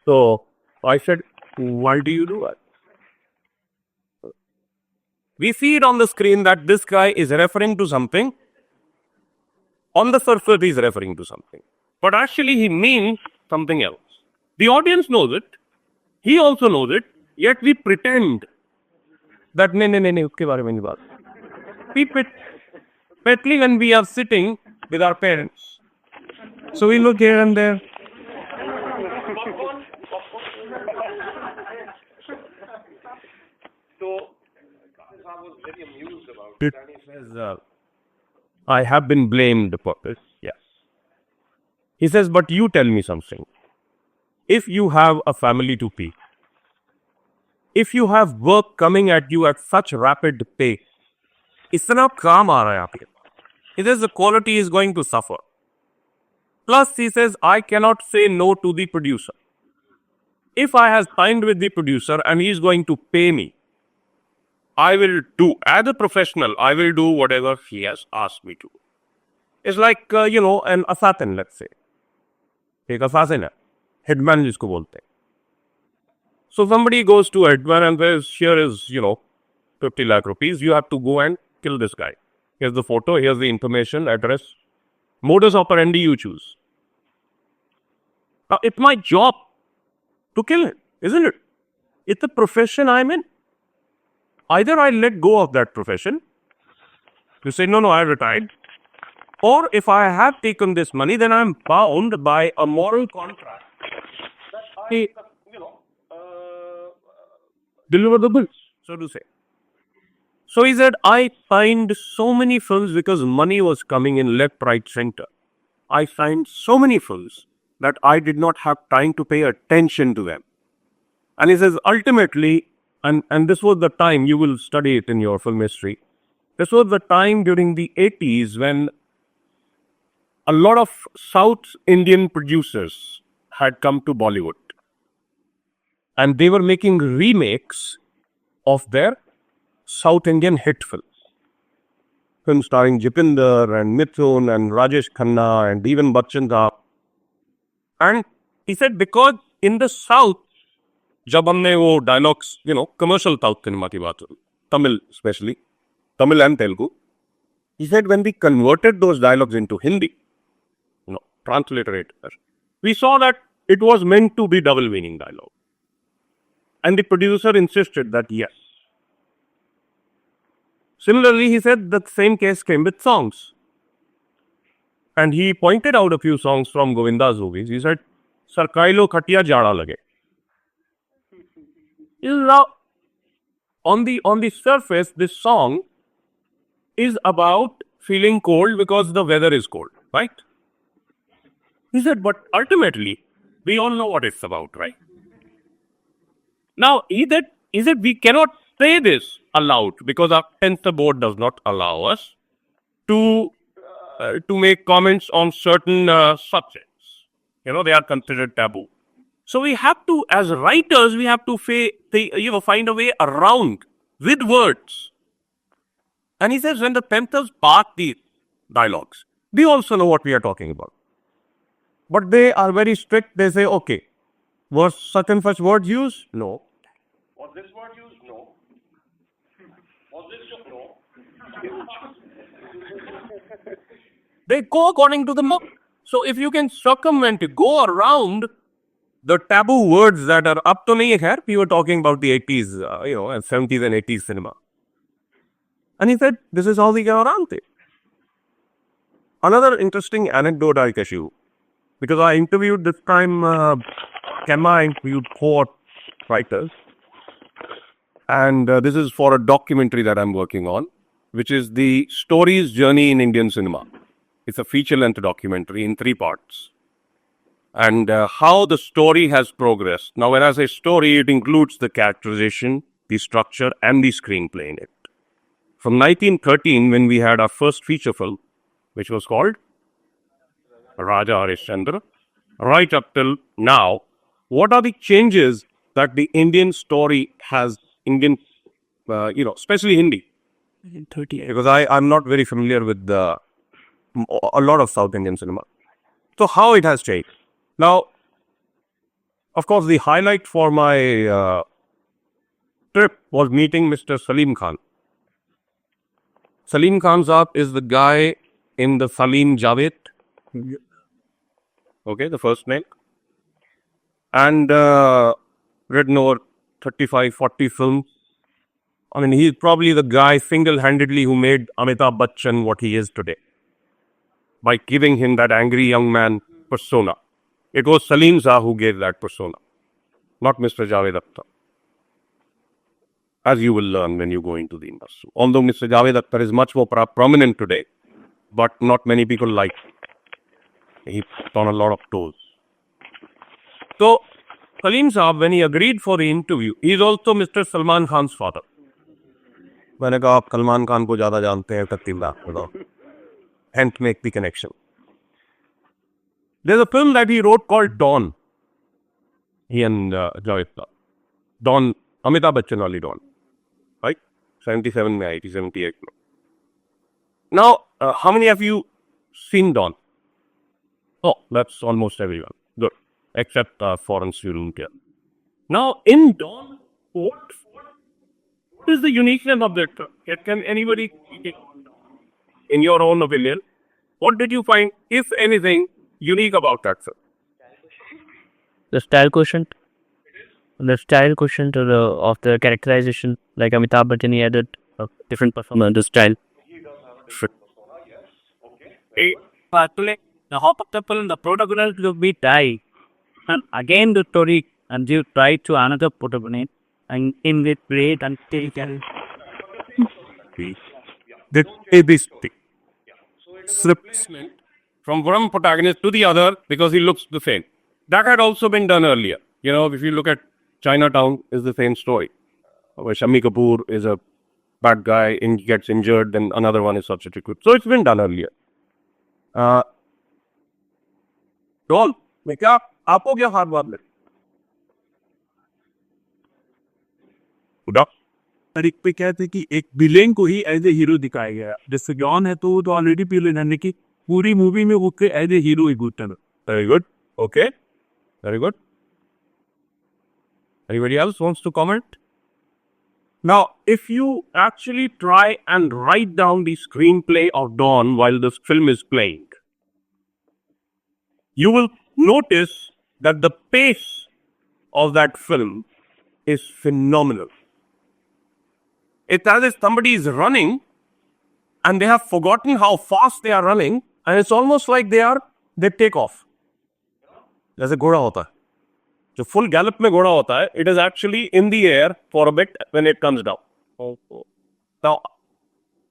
So I said, why do you do that? We see it on the screen that this guy is referring to something. On the surface, he's referring to something. But actually, he means something else. The audience knows it. He also knows it. Yet we pretend that, no, uske baare mein nahi baat. We especially when we are sitting with our parents. So we look here and there. So I was very amused about it. And he says, I have been blamed for this. Yes. He says, but you tell me something. If you have a family to feed, if you have work coming at you at such rapid pace, इतना काम आ रहा है आपके पास. He says the quality is going to suffer. Plus, he says, I cannot say no to the producer. If I have signed with the producer and he is going to pay me, I will do, as a professional, I will do whatever he has asked me to. It's like, an assassin, let's say. एक assassin है, hitman जिसको बोलते हैं. So somebody goes to a hitman and says, here is, 50 lakh rupees, you have to go and kill this guy. Here's the photo, here's the information, address, modus operandi you choose. Now, it's my job to kill him, isn't it? It's a profession I'm in. Either I let go of that profession, you say, no, I retired. Or if I have taken this money, then I'm bound by a moral contract that I, deliver the bills, so to say. So he said, I signed so many films because money was coming in left, right, center. I signed so many films that I did not have time to pay attention to them. And he says, ultimately, and this was the time, you will study it in your film history, this was the time during the 80s when a lot of South Indian producers had come to Bollywood. And they were making remakes of their South Indian hit films. Films starring Jipinder and Mithun and Rajesh Khanna and even Bachchan Saab. And he said, because in the South, जब हमने वो dialogues, commercial South cinema की बात हुई, Tamil especially, Tamil and Telugu, he said when we converted those dialogues into Hindi, transliterated, we saw that it was meant to be double meaning dialogue. And the producer insisted that yes. Similarly, he said the same case came with songs. And he pointed out a few songs from Govinda's movies. He said, Sarkailo Khatiya Jada Lage. Now, on the surface, this song is about feeling cold because the weather is cold, right? He said, but ultimately, we all know what it's about, right? Now, is it we cannot say this aloud because our censor board does not allow us to make comments on certain subjects. They are considered taboo. So we have to, as writers, we have to find a way around with words. And he says, when the censors park these dialogues, they also know what we are talking about. But they are very strict. They say, okay, was such and such word used? No. Was this word used? No. Was this no? They go according to the book. So if you can circumvent it, go around the taboo words that are up to nahi hai, we were talking about the 80s, and 70s and 80s cinema. And he said, this is how we get around it. Another interesting anecdote I'll tell you, because I interviewed this time, Kemma interviewed 4 writers. And this is for a documentary that I'm working on, which is the Story's Journey in Indian Cinema. It's a feature-length documentary in 3 parts. And how the story has progressed. Now, when I say story, it includes the characterization, the structure, and the screenplay in it. From 1913, when we had our first feature film, which was called Raja Harishchandra, right up till now, what are the changes that the Indian story has, especially Hindi? 38. Because I'm not very familiar with a lot of South Indian cinema. So how it has changed. Now, Of course, the highlight for my trip was meeting Mr. Salim Khan. Salim Khan Saab is the guy in the Salim Javed. Okay, the first name. And written over 35, 40 films. I mean, he's probably the guy single-handedly who made Amitabh Bachchan what he is today. By giving him that angry young man persona. It was Salim Shah who gave that persona, not Mr. Javed Akhtar. As you will learn when you go into the industry. Although Mr. Javed Akhtar is much more prominent today, but not many people like him. He put on a lot of toes. So, Salim Saab, when he agreed for the interview, he is also Mr. Salman Khan's father. मैंने कहा आप सलमान खान को ज़्यादा जानते हैं तब बात बताओ. Hence make the connection. There's a film that he wrote called Dawn. He and Javed Akhtar. Dawn, Amitabh Bachchan wali Dawn. Right? 77 mein aayi thi, 78 mein. Now, how many of you seen Dawn? Oh, that's almost everyone. Good. Except foreign student here. Now, in Dawn, what is the uniqueness of that film? Can anybody, in your own opinion, what did you find, if anything, unique about that film? The style quotient. The style quotient of the characterization, like Amitabh Bachchan, he added a different performance, the style. Actually, the hope of the film, the protagonist will be die. And again the story, and you try to another protagonist, and in it great and take and They say this thing. Replacement from one protagonist to the other because he looks the same. That had also been done earlier. You know, if you look at Chinatown, is the same story. Where Shammi Kapoor is a bad guy, gets injured, then another one is substituted. So it's been done earlier. Dawn, में क्या आपको क्या हार बात लगी? उड़ा तारीख पे क्या थे कि एक विलेन को ही एज ए हीरो दिखाया गया. जैसे जॉन है तो वो तो ऑलरेडी विलेन है, लेकिन पूरी मूवी में वो एज ए हीरो ही गुड है. Very good. Okay. Very good. Anybody else wants to comment? Now, if you actually try and write down the screenplay of Dawn while this film is playing, you will notice that the pace of that film is phenomenal. It's as if somebody is running and they have forgotten how fast they are running, and it's almost like they take off. जैसे घोड़ा होता है, जो full gallop में घोड़ा होता है, it is actually in the air for a bit when it comes down. Now,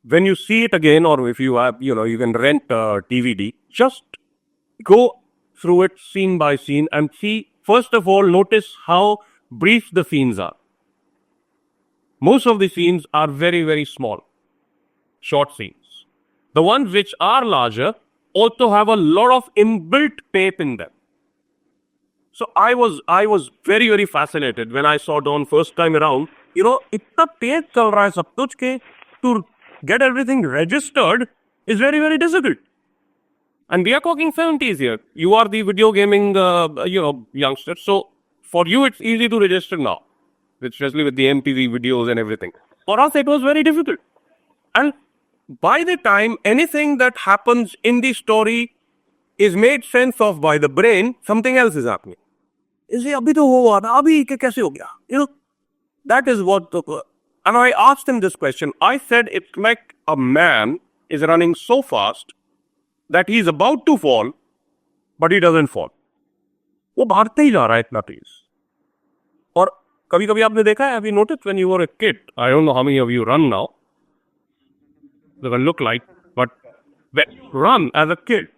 when you see it again, or if you have, you can rent a DVD, just go through it scene by scene and see. First of all, notice how brief the scenes are. Most of the scenes are very, very small, short scenes. The ones which are larger also have a lot of inbuilt tape in them. So I was very, very fascinated when I saw Dawn first time around. इतना तेज चल रहा है सब कुछ के to get everything registered is very, very difficult. And we are talking 70s here. You are the video gaming, youngster. So for you, it's easy to register now, especially with the MTV videos and everything. For us, it was very difficult. And by the time anything that happens in the story is made sense of by the brain, something else is happening. Is it abhi to hua na? Abhi kaise ho gaya? That is what and I asked him this question. I said, it's like a man is running so fast that he is about to fall, but he doesn't fall. वो भागते ही जा रहा है इतना तेज. और कभी-कभी आपने देखा है, have you noticed when you were a kid? I don't know how many of you run now. Doesn't look like, but when you run as a kid,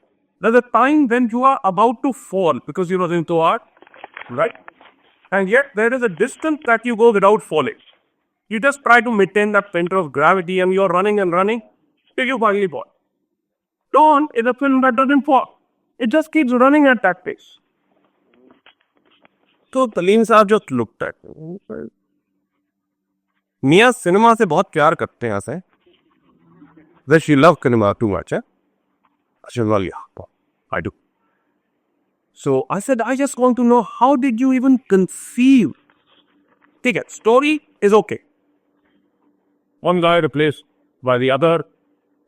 there's a time when you are about to fall because you are into art, right? And yet there is a distance that you go without falling. You just try to maintain that center of gravity and you are running and running till you finally fall. Dawn is a film that doesn't fall. It just keeps running at that pace. तो तलीम साहब just looked at me. मियाँ cinema से बहुत प्यार करते हैं ऐसे. That she loves cinema too much, eh? I said, well, yeah, I do. So I said, I just want to know, how did you even conceive? Take it. Story is okay. One guy replaced by the other,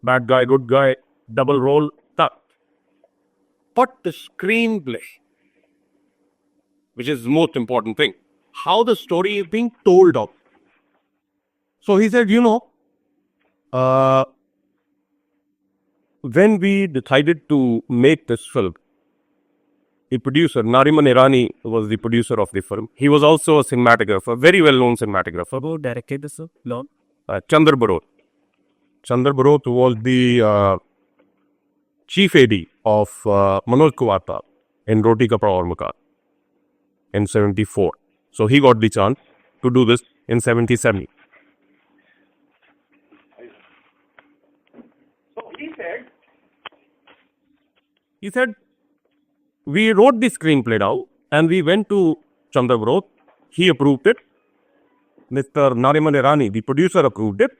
bad guy, good guy, double role, that. But the screenplay, which is the most important thing, how the story is being told of. So he said, when we decided to make this film, the producer, Nariman Irani, was the producer of the film. He was also a cinematographer, very well-known cinematographer. Who directed this film? Chandra Barot. Chandra Barot was the chief AD of Manoj Kumar in Roti Kapra Aur Makan in 74. So he got the chance to do this in 77. So he said, we wrote the screenplay down and we went to Chandra Barot. He approved it. Mr. Nariman Irani, the producer, approved it.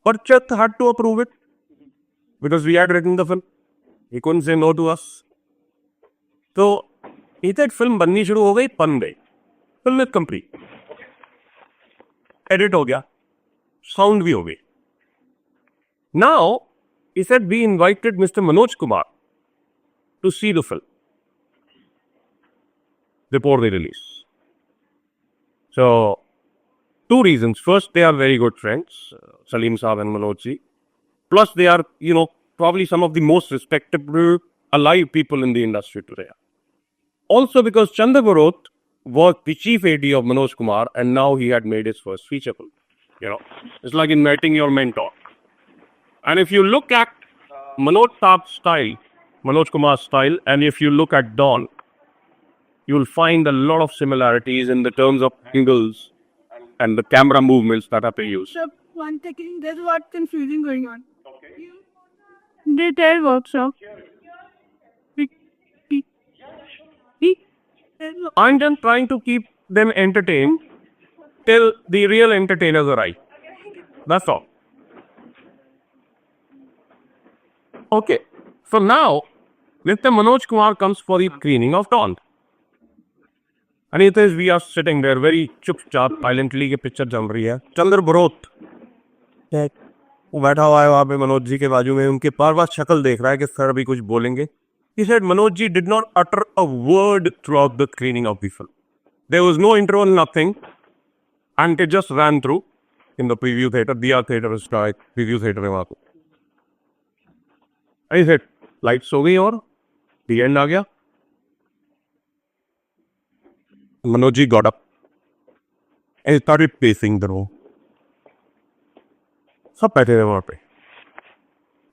But Chet had to approve it because we had written the film. He couldn't say no to us. So he said, film बननी शुरू हो गई, बन गई. Film is complete. Edit हो गया. Sound भी हो गई. Now, he said, we invited Mr. Manoj Kumar to see the film before the release. So, two reasons. First, they are very good friends, Salim Saab and Manoj ji. Plus, they are, probably some of the most respectable, alive people in the industry today. Also, because Chandra Barot was the chief AD of Manoj Kumar and now he had made his first feature film. It's like inviting your mentor. And if you look at Manoj Saab's style, Manoj Kumar's style, and if you look at Dawn, you'll find a lot of similarities in the terms of angles and the camera movements that are being used. Sir, one second, there's what confusing going on. Okay. Detail workshop. I'm just trying to keep them entertained till the real entertainers arrive. That's all. Okay. So now, Mr. Manoj Kumar comes for the screening of Dawn. And it is, we are sitting there very chup-chap, silently, के picture चल रही है. चंद्र बरोत वो बैठा हुआ है वहाँ पे मनोज जी के बाजू में, उनके बार बार शक्ल देख रहा है कि सर अभी कुछ बोलेंगे. He said Manoj ji did not utter a word throughout the screening of the film. There was no intro, nothing, and it just ran through in the preview theater. Diya theater is right, preview theater है वहाँ पे. I said, lights हो गई और the end आ गया. Manoj ji got up and started pacing the room. सब बैठे थे वहाँ पे.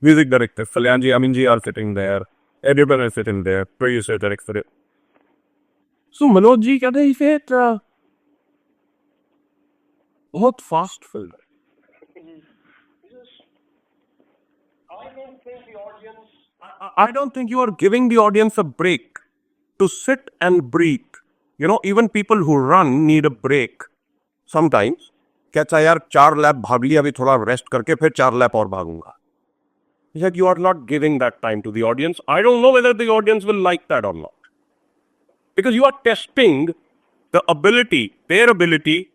Music director Kalyan ji, Amin ji are sitting there. Editor is sitting there. Producer, director. So Manoj ji कहते हैं इसे बहुत फास्ट फिल्म है. I don't think you are giving the audience a break to sit and breathe. Even people who run need a break sometimes. कहता यार 4 lap भाग लिया, अभी थोड़ा रेस्ट करके फिर 4 लैप और भागूंगा. He said, you are not giving that time to the audience. I don't know whether the audience will like that or not. Because you are testing the ability, their ability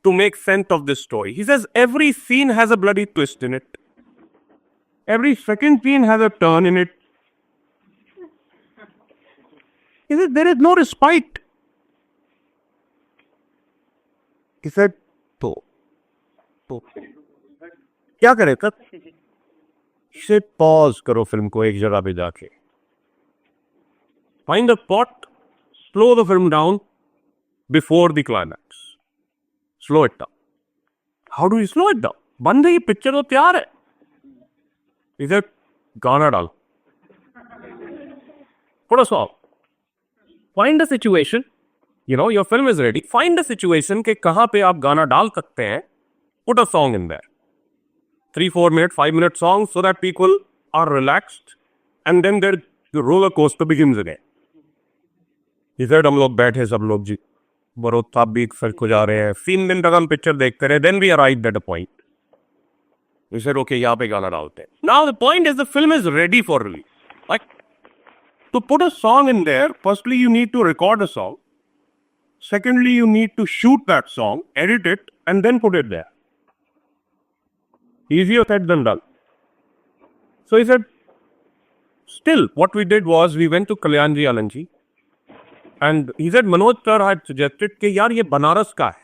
to make sense of this story. He says, every scene has a bloody twist in it. Every second scene has a turn in it. He said, there is no respite. He said, तो क्या करे तब? He said, pause करो film को एक जगह पे जाके. Find a spot, slow the film down before the climax. Slow it down. How do you slow it down? बन गई पिक्चर तो तैयार है. He said, गाना डाल. Put a song. Find a situation. Your film is ready. Find a situation के कहाँ पे आप गाना डाल सकते हैं. Put a song in there. 3-4 minute, 5-minute song so that people are relaxed and then the roller coaster begins again. He said, हम लोग बैठे सब लोग जी. बरोत साहब भी फिर को जा रहे हैं. 3 दिन तक हम पिक्चर देखते रहे. Then we arrived at a point. We said, okay, यहाँ पे गाना डालते हैं. Now the point is the film is ready for release. Like, To put a song in there, firstly, you need to record a song. Secondly, you need to shoot that song, edit it, and then put it there. Easier said than done. So he said, still, what we did was we went to Kalyanji Alanji, and he said, Manoj sir had suggested कि यार ये बनारस का है,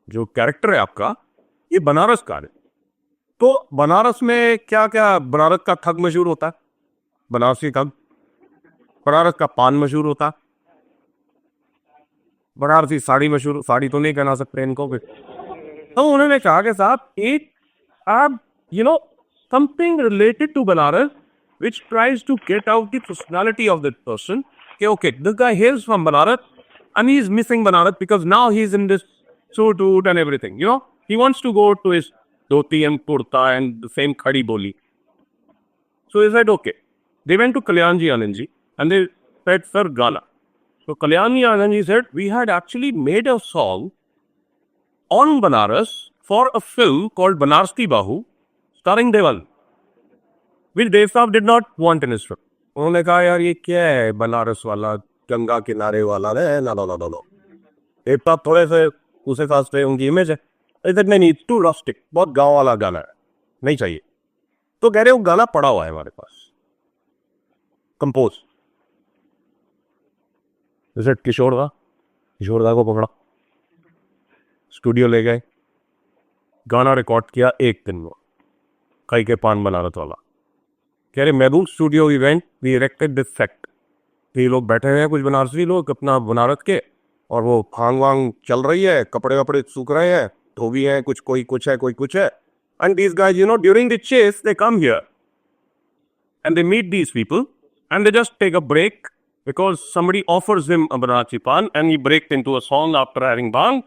जो character है आपका, ये बनारस का है. तो बनारस में क्या क्या, बनारस का ठग मशहूर होता है, बनारसी ठग, बनारस का पान मशहूर होता है, बनारसी साड़ी मशहूर, साड़ी तो नहीं कहना सकते इनको भी. तो उन्होंने कहा कि साहब एक आप something related to Banaras which tries to get out the personality of that person. Okay, this guy hails from Banaras and he's missing Banaras because now he's in this suit and everything. He wants to go to his dhoti and kurta and the same khadi boli. So he said, okay. They went to Kalyanji Anandji and they said, sir, Gana. So Kalyanji Anandji said, we had actually made a song on Banaras for a film called Banarsi Bahu, starring Deval, which Dev Saab did not want in his film. उन्होंने कहा यार ये क्या है बनारस वाला गंगा किनारे वाला no देव साहब थोड़े से उस हिसाब से उनकी इमेज है. नहीं टू रस्टिक, बहुत गांव वाला गाना है, नहीं चाहिए. तो कह रहे वो गाना पड़ा हुआ है हमारे पास, कंपोज. किशोर दा को पकड़ा, स्टूडियो ले गए, गाना रिकॉर्ड किया एक दिन में, कई के पान बनारस वाला. कह रहे Mehboob studio event we erected this set. ये लोग बैठे हैं कुछ बनारसी लोग अपना बनारस के, और वो भांग वांग चल रही है, कपड़े वपड़े सूख रहे हैं, धोबी है, कुछ कोई कुछ है, कोई कुछ है. And these guys during the chase they come here and they meet these people and they just take a break because somebody offers him a Banarasi pan and he breaks into a song after having bang,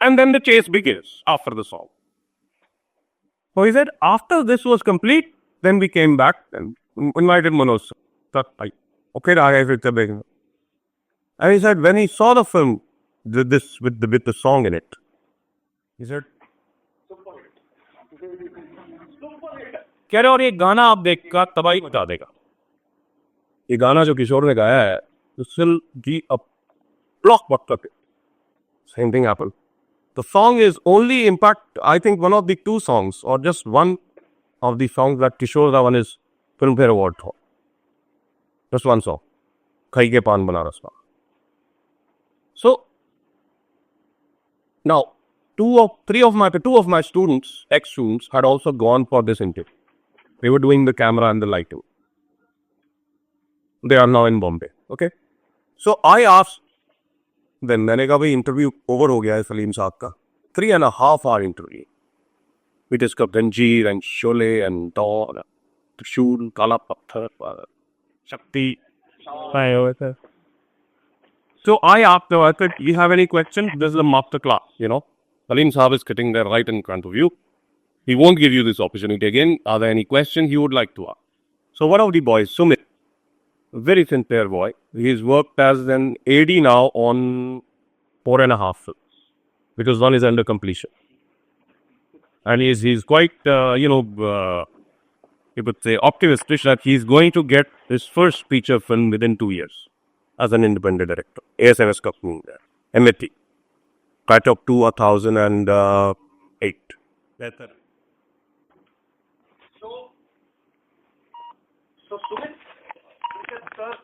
and then the chase begins after the song. So he said, after this was complete, then we came back and invited Manoj. Okay, and he said, when he saw the film, this with the song in it, he said, कह रहे और ये गाना आप देखकर तबाही मचा देगा. ये गाना जो किशोर ने गाया है, this will be a blockbuster. Same thing happened. The song is only, in fact, I think one of the two songs, or just one of the songs that Kishore won his Filmfare Award for. Just one song, Khai Ke Paan Banaras Paan. So now, two of my students, ex-students, had also gone for this interview. They were doing the camera and the lighting. They are now in Bombay. Okay. So I asked them, मैंने कहा भाई interview over हो गया है सलीम साहब का. 3.5 hour interview. We discussed Ranjir and Sholay and Dawn, Trishul, Kala Patthar, Shakti. So I asked them, I said, you have any questions? This is a master class, Salim Saab is sitting there right in front of you. He won't give you this opportunity again. Are there any questions you would like to ask? So one of the boys, Sumit, very sincere boy. He's worked as an AD now on 4.5 films, because one is under completion. And he's quite, you could say optimistic that he's going to get his first feature film within 2 years as an independent director. ASMS का film है, MAT. Cut up 2008. Better. So Sumit, sir,